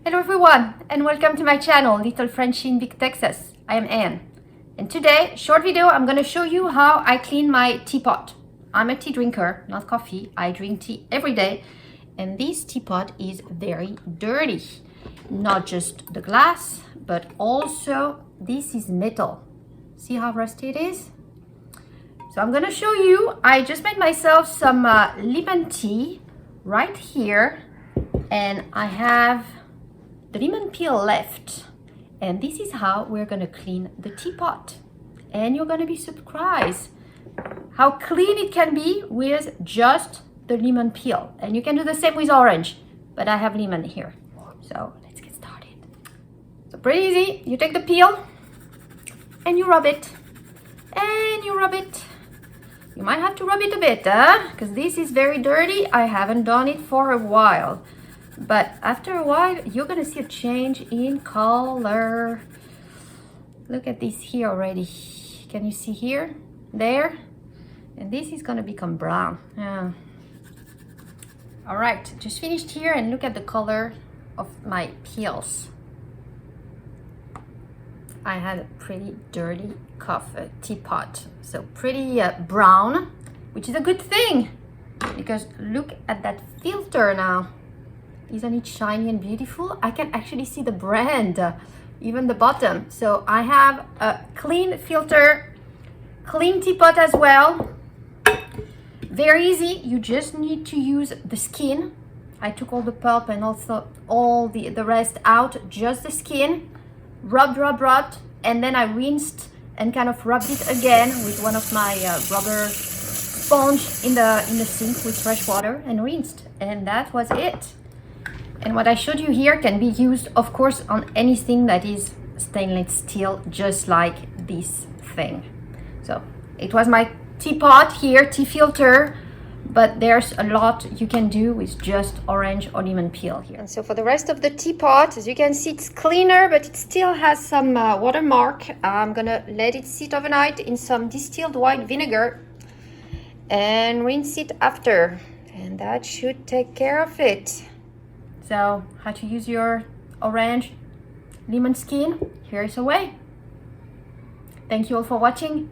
Hello everyone and welcome to my channel Little Frenchie in Big Texas. I am Anne and today, short video, I'm going to show you how I clean my teapot. I'm a tea drinker, not coffee. I drink tea every day and this teapot is very dirty. Not just the glass, but also this is metal. See how rusty it is? So I'm going to show you, I just made myself some lemon tea right here and I have the lemon peel left, and this is how we're gonna clean the teapot. And you're gonna be surprised how clean it can be with just the lemon peel. And you can do the same with orange, but I have lemon here. So let's get started. So pretty easy. You take the peel and you rub it, and you rub it. You might have to rub it a bit, because this is very dirty. I haven't done it for a while. But after a while, you're gonna see a change in color. Look at this here already. Can you see here? There? And this is gonna become brown. Yeah. All right, just finished here and look at the color of my peels. I had a pretty dirty teapot. So pretty brown, which is a good thing because look at that filter now. Isn't it shiny and beautiful? I can actually see the brand, even the bottom. So I have a clean filter, clean teapot as well. Very easy. You just need to use the skin. I took all the pulp and also all the rest out, just the skin. Rubbed, and then I rinsed and kind of rubbed it again with one of my rubber sponge in the sink with fresh water and rinsed. And that was it. And what I showed you here can be used, of course, on anything that is stainless steel, just like this thing. So it was my teapot here, tea filter, but there's a lot you can do with just orange or lemon peel here. And so for the rest of the teapot, as you can see, it's cleaner, but it still has some watermark. I'm gonna let it sit overnight in some distilled white vinegar and rinse it after. And that should take care of it. So how to use your orange lemon skin, here's a way. Thank you all for watching.